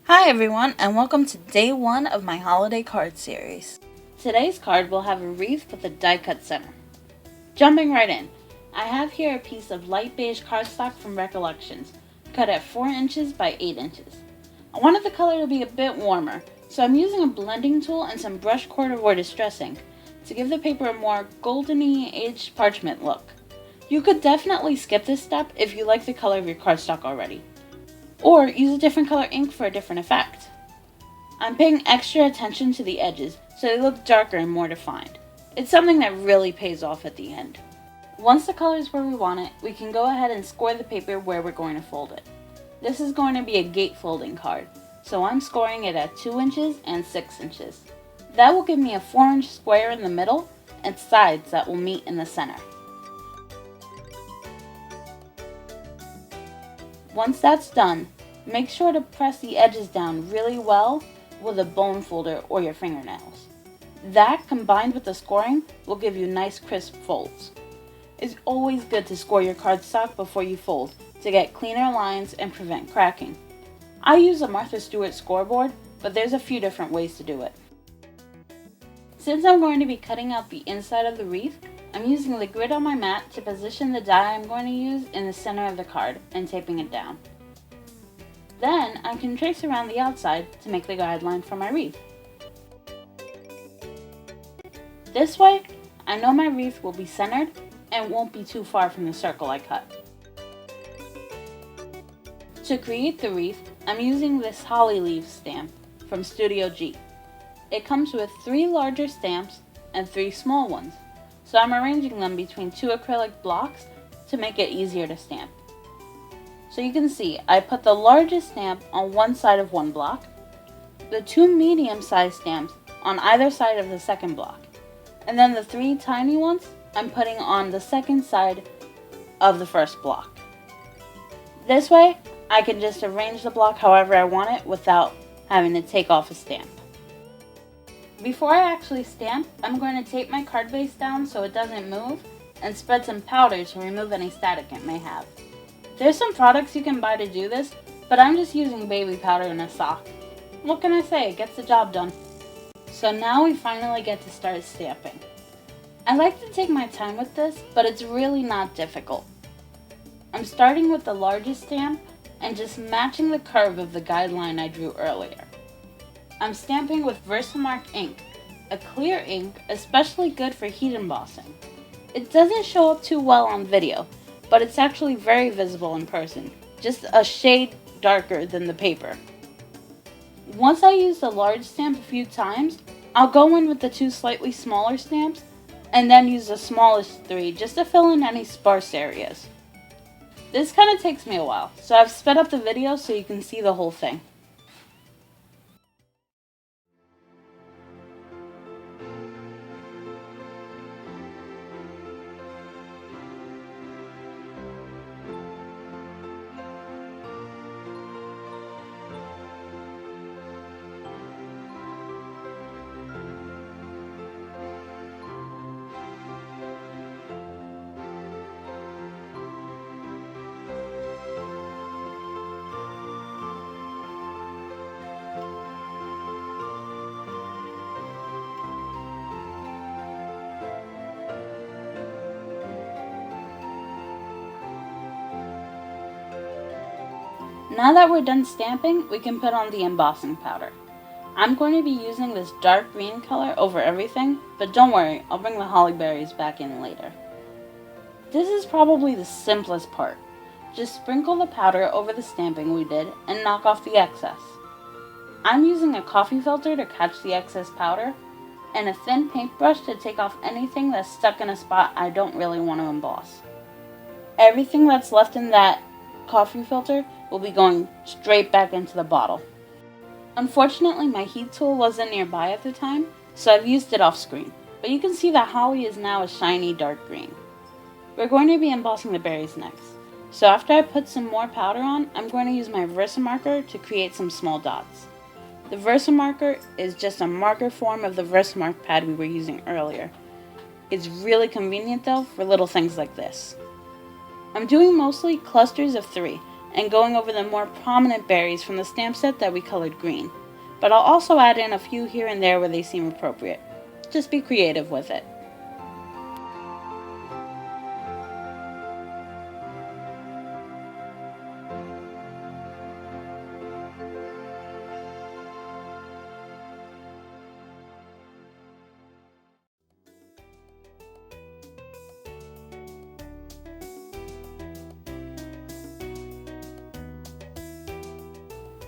Hi everyone, and welcome to day 1 of my holiday card series. Today's card will have a wreath with a die cut center. Jumping right in, I have here a piece of light beige cardstock from Recollections, cut at 4 inches by 8 inches. I wanted the color to be a bit warmer, so I'm using a blending tool and some brushed corduroy distress ink to give the paper a more goldeny aged parchment look. You could definitely skip this step if you like the color of your cardstock already, or use a different color ink for a different effect. I'm paying extra attention to the edges so they look darker and more defined. It's something that really pays off at the end. Once the color is where we want it, we can go ahead and score the paper where we're going to fold it. This is going to be a gate folding card, so I'm scoring it at 2 inches and 6 inches. That will give me a 4-inch square in the middle and sides that will meet in the center. Once that's done, make sure to press the edges down really well with a bone folder or your fingernails. That, combined with the scoring, will give you nice crisp folds. It's always good to score your cardstock before you fold to get cleaner lines and prevent cracking. I use a Martha Stewart scoreboard, but there's a few different ways to do it. Since I'm going to be cutting out the inside of the wreath, I'm using the grid on my mat to position the die I'm going to use in the center of the card and taping it down. Then I can trace around the outside to make the guideline for my wreath. This way, I know my wreath will be centered and won't be too far from the circle I cut. To create the wreath, I'm using this holly leaf stamp from Studio G. It comes with 3 larger stamps and 3 small ones, so I'm arranging them between 2 acrylic blocks to make it easier to stamp. So you can see, I put the largest stamp on one side of one block, the 2 medium-sized stamps on either side of the second block, and then the 3 tiny ones I'm putting on the second side of the first block. This way, I can just arrange the block however I want it without having to take off a stamp. Before I actually stamp, I'm going to tape my card base down so it doesn't move and spread some powder to remove any static it may have. There's some products you can buy to do this, but I'm just using baby powder in a sock. What can I say, it gets the job done. So now we finally get to start stamping. I like to take my time with this, but it's really not difficult. I'm starting with the largest stamp and just matching the curve of the guideline I drew earlier. I'm stamping with Versamark ink, a clear ink especially good for heat embossing. It doesn't show up too well on video, but it's actually very visible in person, just a shade darker than the paper. Once I use the large stamp a few times, I'll go in with the 2 slightly smaller stamps and then use the smallest 3 just to fill in any sparse areas. This kind of takes me a while, so I've sped up the video so you can see the whole thing. Now that we're done stamping, we can put on the embossing powder. I'm going to be using this dark green color over everything, but don't worry, I'll bring the holly berries back in later. This is probably the simplest part. Just sprinkle the powder over the stamping we did and knock off the excess. I'm using a coffee filter to catch the excess powder, and a thin paintbrush to take off anything that's stuck in a spot I don't really want to emboss. Everything that's left in that coffee filter will be going straight back into the bottle. Unfortunately, my heat tool wasn't nearby at the time, so I've used it off screen, but you can see that holly is now a shiny dark green. We're going to be embossing the berries next, so after I put some more powder on, I'm going to use my Versamarker to create some small dots. The Versamarker is just a marker form of the Versamark pad we were using earlier. It's really convenient though for little things like this. I'm doing mostly clusters of 3, and going over the more prominent berries from the stamp set that we colored green. But I'll also add in a few here and there where they seem appropriate. Just be creative with it.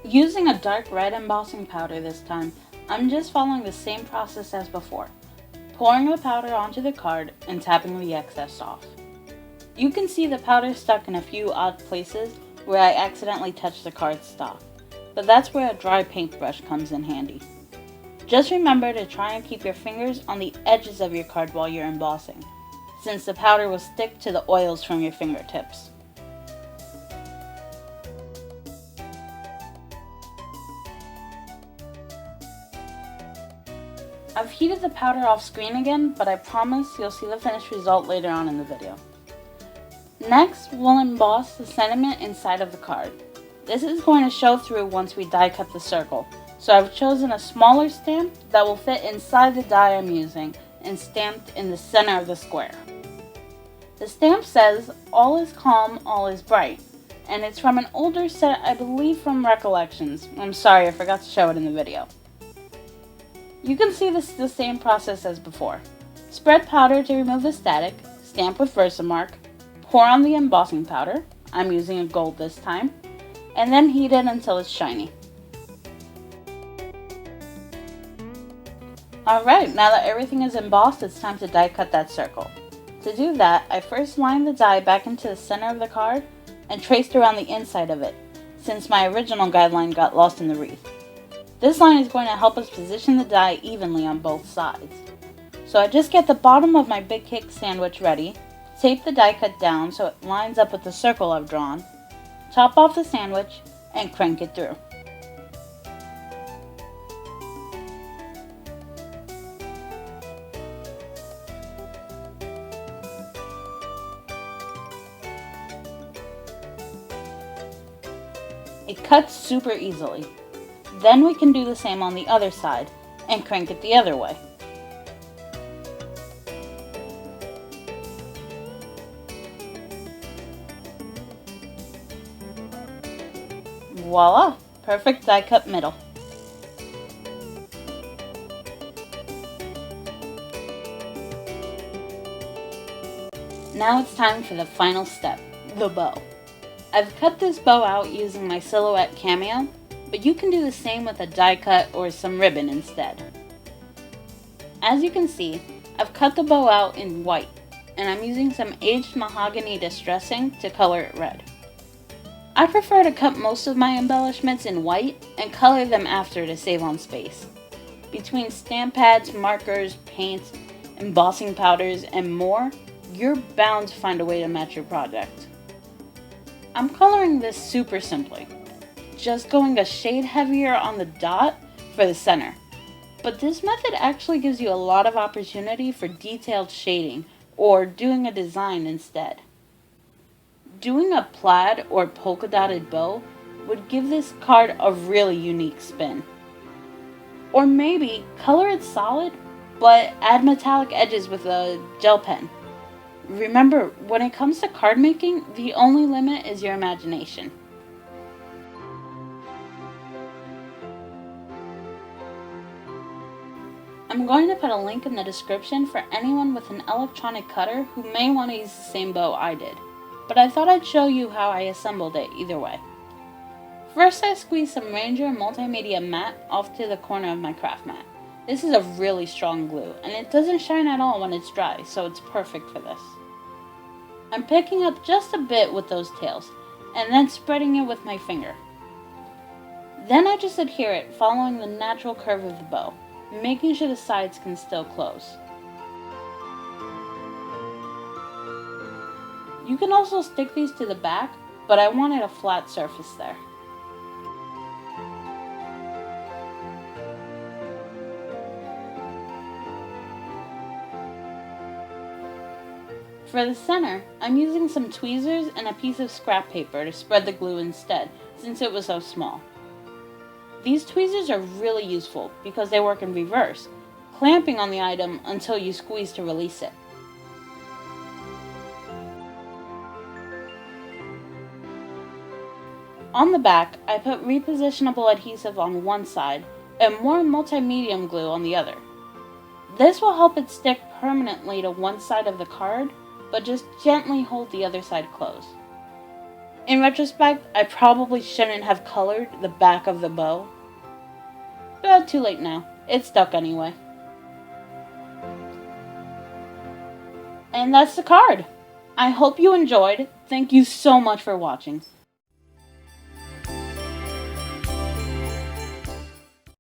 Using a dark red embossing powder this time, I'm just following the same process as before, pouring the powder onto the card and tapping the excess off. You can see the powder stuck in a few odd places where I accidentally touched the cardstock, but that's where a dry paintbrush comes in handy. Just remember to try and keep your fingers on the edges of your card while you're embossing, since the powder will stick to the oils from your fingertips. I've heated the powder off screen again, but I promise you'll see the finished result later on in the video. Next, we'll emboss the sentiment inside of the card. This is going to show through once we die cut the circle, so I've chosen a smaller stamp that will fit inside the die I'm using and stamped in the center of the square. The stamp says, "All is calm, all is bright," and it's from an older set, I believe from Recollections. I'm sorry, I forgot to show it in the video. You can see this is the same process as before. Spread powder to remove the static, stamp with Versamark, pour on the embossing powder, I'm using a gold this time, and then heat it until it's shiny. Alright, now that everything is embossed, it's time to die cut that circle. To do that, I first line the die back into the center of the card and traced around the inside of it, since my original guideline got lost in the wreath. This line is going to help us position the die evenly on both sides. So I just get the bottom of my big cake sandwich ready, tape the die cut down so it lines up with the circle I've drawn, top off the sandwich, and crank it through. It cuts super easily. Then we can do the same on the other side and crank it the other way. Voila! Perfect die cut middle. Now it's time for the final step, the bow. I've cut this bow out using my Silhouette Cameo, but you can do the same with a die cut or some ribbon instead. As you can see, I've cut the bow out in white, and I'm using some aged mahogany distressing to color it red. I prefer to cut most of my embellishments in white and color them after to save on space. Between stamp pads, markers, paints, embossing powders, and more, you're bound to find a way to match your project. I'm coloring this super simply, just going a shade heavier on the dot for the center. But this method actually gives you a lot of opportunity for detailed shading or doing a design instead. Doing a plaid or polka dotted bow would give this card a really unique spin. Or maybe color it solid, but add metallic edges with a gel pen. Remember, when it comes to card making, the only limit is your imagination. I'm going to put a link in the description for anyone with an electronic cutter who may want to use the same bow I did, but I thought I'd show you how I assembled it either way. First, I squeezed some Ranger Multimedia Matte off to the corner of my craft mat. This is a really strong glue, and it doesn't shine at all when it's dry, so it's perfect for this. I'm picking up just a bit with those tails, and then spreading it with my finger. Then I just adhere it following the natural curve of the bow, making sure the sides can still close. You can also stick these to the back, but I wanted a flat surface there. For the center, I'm using some tweezers and a piece of scrap paper to spread the glue instead, since it was so small. These tweezers are really useful because they work in reverse, clamping on the item until you squeeze to release it. On the back, I put repositionable adhesive on one side and more multi-medium glue on the other. This will help it stick permanently to one side of the card, but just gently hold the other side closed. In retrospect, I probably shouldn't have colored the back of the bow, but too late now. It's stuck anyway. And that's the card. I hope you enjoyed. Thank you so much for watching.